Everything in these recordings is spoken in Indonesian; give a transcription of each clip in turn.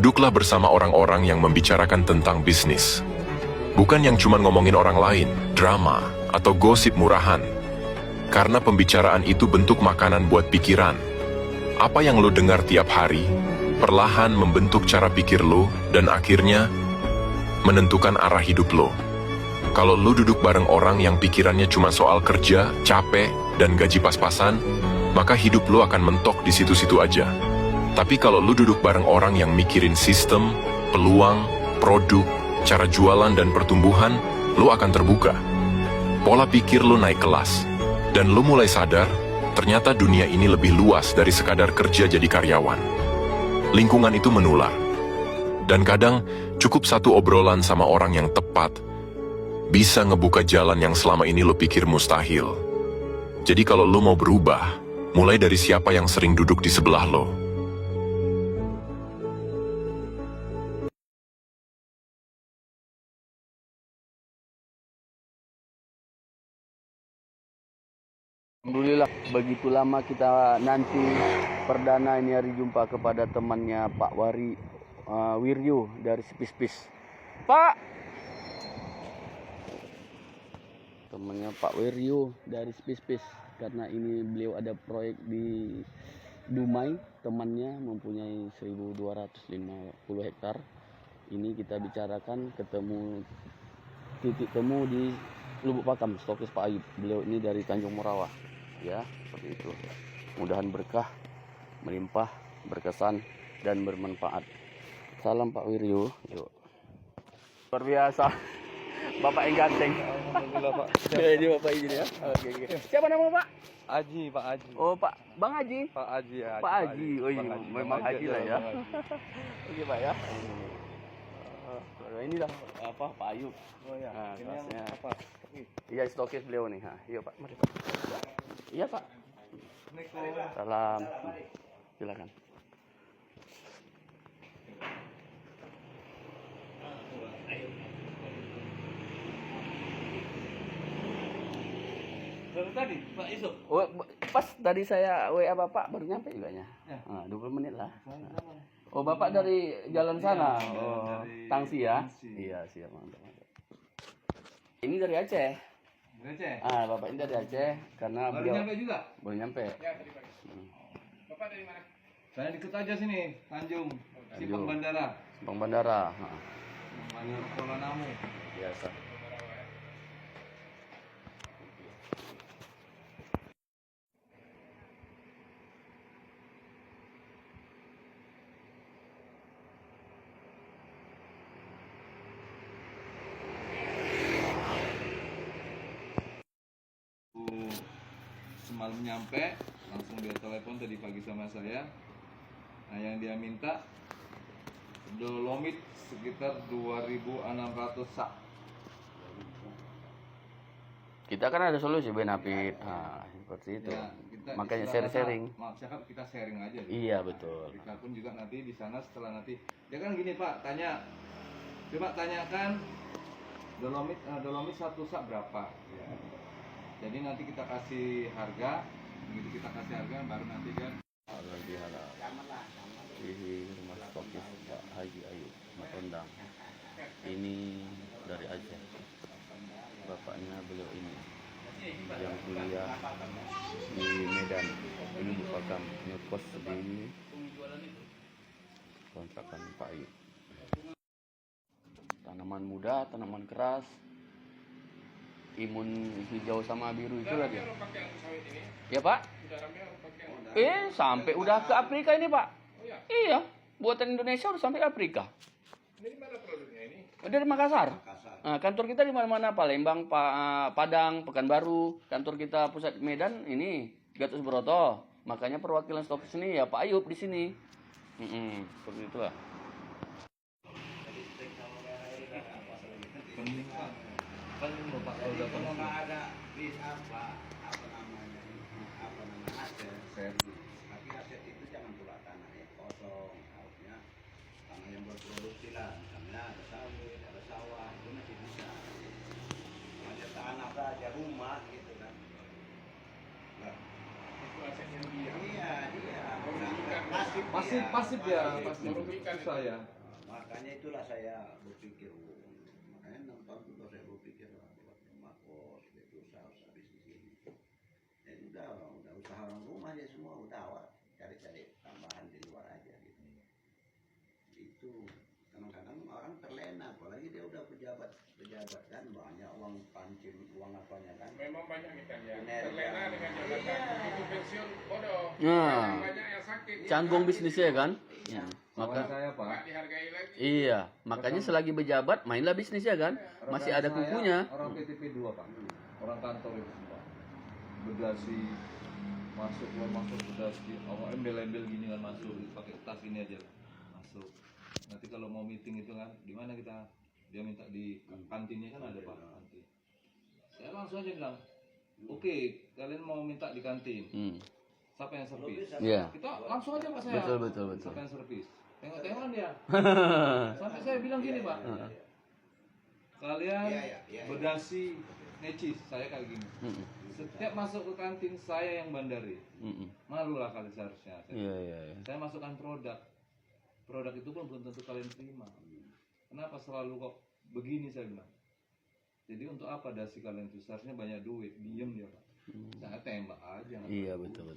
Duduklah bersama orang-orang yang membicarakan tentang bisnis. Bukan yang cuma ngomongin orang lain, drama, atau gosip murahan. Karena pembicaraan itu bentuk makanan buat pikiran. Apa yang lo dengar tiap hari, perlahan membentuk cara pikir lo, dan akhirnya menentukan arah hidup lo. Kalau lo duduk bareng orang yang pikirannya cuma soal kerja, capek, dan gaji pas-pasan, maka hidup lo akan mentok di situ-situ aja. Tapi kalau lo duduk bareng orang yang mikirin sistem, peluang, produk, cara jualan, dan pertumbuhan, lo akan terbuka. Pola pikir lo naik kelas, dan lo mulai sadar, ternyata dunia ini lebih luas dari sekadar kerja jadi karyawan. Lingkungan itu menular. Dan kadang, cukup satu obrolan sama orang yang tepat, bisa ngebuka jalan yang selama ini lo pikir mustahil. Jadi kalau lo mau berubah, mulai dari siapa yang sering duduk di sebelah lo. Alhamdulillah, begitu lama kita nanti perdana ini hari jumpa kepada temannya Pak Wiryu dari Spis-Pis. Pak! Temannya Pak Wiryu dari Spis-Pis. Karena ini beliau ada proyek di Dumai, temannya mempunyai 1250 hektar. Ini kita bicarakan ketemu titik temu di Lubuk Pakam, stokis Pak Ayub. Beliau ini dari Tanjung Morawa. Ya, seperti itu. Mudahan berkah, melimpah, berkesan, dan bermanfaat. Salam Pak Wiryu. Yuk. Luar biasa. Bapak yang ganteng. Alhamdulillah Pak. Ini Bapak ini ya. Oke. Siapa nama Pak? Aji, Pak Aji. Oh Pak, Bang Haji. Pak Aji ya. Pak Haji. Oh iya, memang Haji lah ya. Oke Pak ya. Ini dah apa Pak Ayub. Oh ya. Nah, ini yang kelasnya. apa? Iya, stokis beliau nih. Iya Pak, mari Pak. Iya Pak. Salam. Silakan. Baru tadi Pak Yusuf. Oh, pas tadi saya WA Bapak baru nyampe juga ya. Ya. 20 menit lah. Oh, Bapak dari jalan sana. Oh, dari Tangsi ya? Tangsi. Iya, siap, mantap. Ini dari Aceh. Receh. Bapak ini dari Aceh karena Baru beliau nyampe juga? baru nyampe. Ya, tadi pagi. Bapak dari mana? Saya ikut aja sini, Tanjung. Simpang Tanjung. Bandara. Simpang Bandara. Bandara Kuala Namu. Biasa. Semalam nyampe, langsung dia telepon tadi pagi sama saya. Nah, yang dia minta dolomit sekitar 2.600 sak. Kita kan ada solusi benefit. Seperti itu. Ya, kita Makanya istilah sharing-sharing. kata, maksudnya kita sharing aja. Iya, betul. Kita pun juga nanti di sana setelah nanti. Ya kan gini Pak, coba tanyakan dolomit satu sak berapa? Ya. Jadi nanti kita kasih harga, begitu kita kasih harga baru nanti kan. Lagi halal. Di rumah stokis Pak Haji Ayub Matondang. Ini dari Aceh. Bapaknya beliau ini yang kuliah di Medan. Ini merupakan ngekos di kontrakan Pak Ayub. Tanaman muda, tanaman keras, imun hijau sama biru itulah dia. Ya Pak? Sampai udah ke Afrika ini Pak. Iya, buatan Indonesia udah sampai Afrika. Ini di mana produknya ini? Dari Makassar. Nah, kantor kita di mana-mana, Palembang, Padang, Pekanbaru. Kantor kita pusat Medan ini Gatot Subroto. Makanya perwakilan stokis ini ya Pak Ayub di sini. Seperti itulah. Penting Pak. Kan Bapak kalau datang ada bis apa namanya aset. Tapi aset itu jangan pula tanah yang kosong, harusnya tanah yang berproduksi lah. Misalnya ada sawit, ada sawah, itu masih bisa. Hanya tanah saja, rumah gitu kan. Nah, Itu asetnya dia. iya. Pasif ya, pasif Merugikan susah ya. Makanya itulah saya berpikir, makanya 6 tahun itu saya berpikir buat rumah kos, itu usaha bisnis ini. Ya udah usaha orang rumah ya semua udah awal cari-cari tambahan di luar aja gitu. Itu kadang-kadang orang terlena, apalagi dia udah pejabat kan banyak uang pancing, uang apanya kan. Memang banyak kita lihat. Bener. Terlena dengan jabatan. Begitu pensiun bodoh. Nah. Banyak yang sakit. Canggung bisnisnya kan. Iya. Maka Maka saya Pak, Nggak dihargai lagi. iya, makanya selagi bejabat mainlah bisnisnya kan. Masih ada rekan saya kukunya. Orang PTP 2 Pak, orang kantor itu semua. Bedasi masuk bedasi, embel-embel gini kan masuk, pakai tas ini aja masuk. Nanti kalau mau meeting itu kan, di mana kita? Dia minta di kantinnya kan ada Pak kantin. Saya langsung aja bilang, oke, kalian mau minta di kantin. Siapa yang servis? Iya. Kita langsung aja Pak saya. Betul. Siapa yang servis? Tengok-tengok dia. Sampai saya bilang gini Pak. Kalian Iya. berdasi necis, saya kayak gini. Setiap masuk ke kantin saya yang bandari. Malulah kalian seharusnya. Iya. Saya masukkan produk. Produk itu pun belum tentu kalian terima. Kenapa selalu kok begini saya bilang? Jadi untuk apa dasi kalian itu? Seharusnya banyak duit, diem dia Pak. Saya tembak aja. Iya, betul.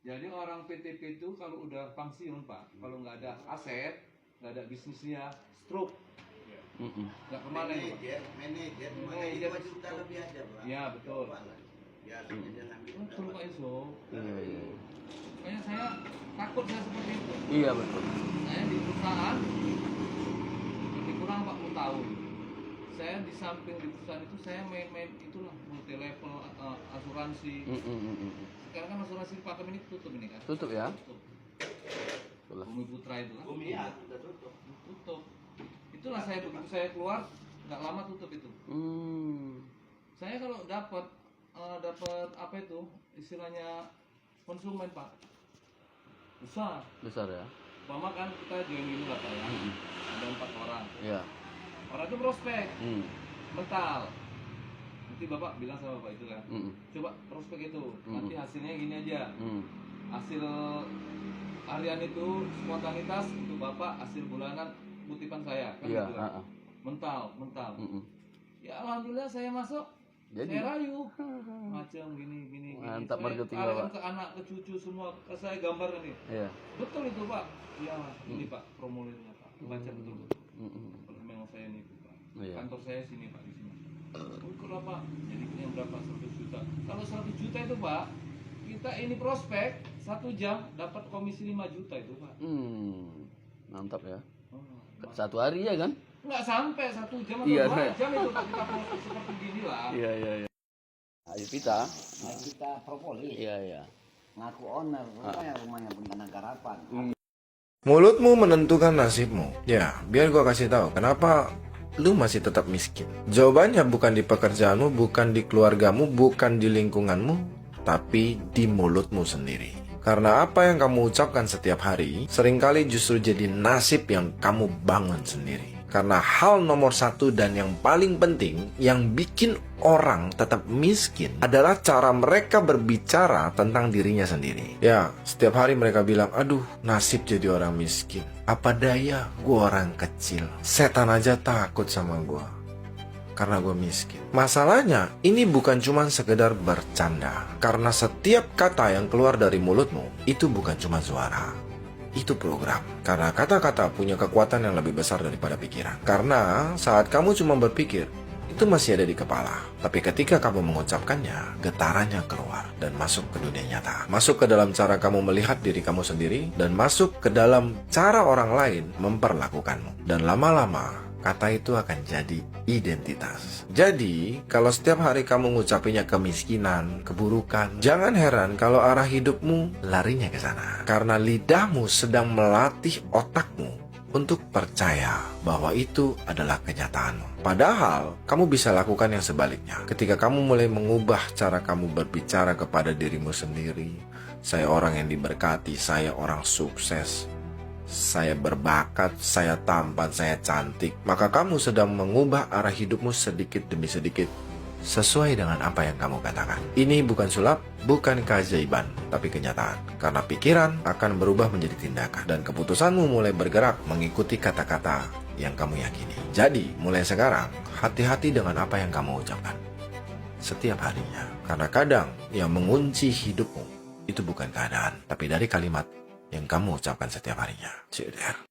Jadi orang PTP itu kalau udah pensiun Pak, kalau nggak ada aset, nggak ada bisnisnya, stroke, nggak kemana itu Pak? Manajer, Manajer. 2 juta lebih aja Pak. Iya betul. Biasanya dia ngambil Betul Pak Iso. Iya. Makanya saya takut saya seperti itu. Iya, betul. Saya di perusahaan lebih kurang 40 tahun. Saya di samping di perusahaan itu saya main itulah multi level asuransi. Sekarang kan asuransi di Pakem ini tutup ini kan? Tutup ya? Tutup. Itulah. Bumi Putra itu kan? Bumi ya, sudah tutup. Tutup. Itulah saya begitu saya keluar nggak lama tutup itu. Saya kalau dapat apa itu istilahnya konsumen Pak besar ya. Mama kan kita join dulu lah Pak ya. Ada 4 orang. Iya. Orang itu prospek mental. Nanti Bapak bilang sama Bapak itu kan, coba prospek itu, nanti hasilnya gini aja. Hasil harian itu spontanitas untuk Bapak, hasil bulanan kutipan saya kan Iya. gitu kan. Mental. Ya alhamdulillah saya masuk. Jadi Saya rayu macam gini. Mantap Saya marketing tarik Bapak. ke anak, ke cucu semua, saya gambarkan nih. Iya. Betul itu Pak. Iya, ini Pak formulernya Pak. Baca betul. Kalau memang saya ini Pak. Iya. Kantor saya sini Pak di sini. Ukur Pak. Jadi ini berapa 100 juta. Kalau 100 juta itu Pak, kita ini prospek 1 jam dapat komisi 5 juta itu Pak. Mantap ya. Oh, 1 hari ya kan? Nggak sampai 1 jam atau Iya. 2 jam itu Pak kita prospek seperti gini lah. Iya. Ayo kita. Kita propolis, Iya. ngaku owner, rumahnya Bentana Garapan. Mulutmu menentukan nasibmu. Ya, biar gua kasih tahu kenapa lu masih tetap miskin. Jawabannya bukan di pekerjaanmu, bukan di keluargamu, bukan di lingkunganmu, tapi di mulutmu sendiri. Karena apa yang kamu ucapkan setiap hari, seringkali justru jadi nasib yang kamu bangun sendiri. Karena hal nomor 1 dan yang paling penting yang bikin orang tetap miskin adalah cara mereka berbicara tentang dirinya sendiri. Ya, setiap hari mereka bilang, aduh nasib jadi orang miskin. Apa daya, gue orang kecil. Setan aja takut sama gue. Karena gue miskin. Masalahnya, ini bukan cuma sekedar bercanda. Karena setiap kata yang keluar dari mulutmu, itu bukan cuma suara. Itu program. Karena kata-kata punya kekuatan yang lebih besar daripada pikiran. Karena saat kamu cuma berpikir, itu masih ada di kepala. Tapi ketika kamu mengucapkannya, getarannya keluar dan masuk ke dunia nyata. Masuk ke dalam cara kamu melihat diri kamu sendiri dan masuk ke dalam cara orang lain memperlakukanmu. Dan lama-lama, kata itu akan jadi identitas. Jadi, kalau setiap hari kamu ngucapinya kemiskinan, keburukan, jangan heran kalau arah hidupmu larinya ke sana. Karena lidahmu sedang melatih otakmu untuk percaya bahwa itu adalah kenyataanmu. Padahal, kamu bisa lakukan yang sebaliknya. Ketika kamu mulai mengubah cara kamu berbicara kepada dirimu sendiri, saya orang yang diberkati, saya orang sukses, saya berbakat, saya tampan, saya cantik, maka kamu sedang mengubah arah hidupmu sedikit demi sedikit sesuai dengan apa yang kamu katakan. Ini bukan sulap, bukan keajaiban, tapi kenyataan. Karena pikiran akan berubah menjadi tindakan, dan keputusanmu mulai bergerak mengikuti kata-kata yang kamu yakini. Jadi, mulai sekarang, hati-hati dengan apa yang kamu ucapkan setiap harinya. Karena kadang yang mengunci hidupmu itu bukan keadaan, tapi dari kalimat yang kamu ucapkan setiap harinya. See you there.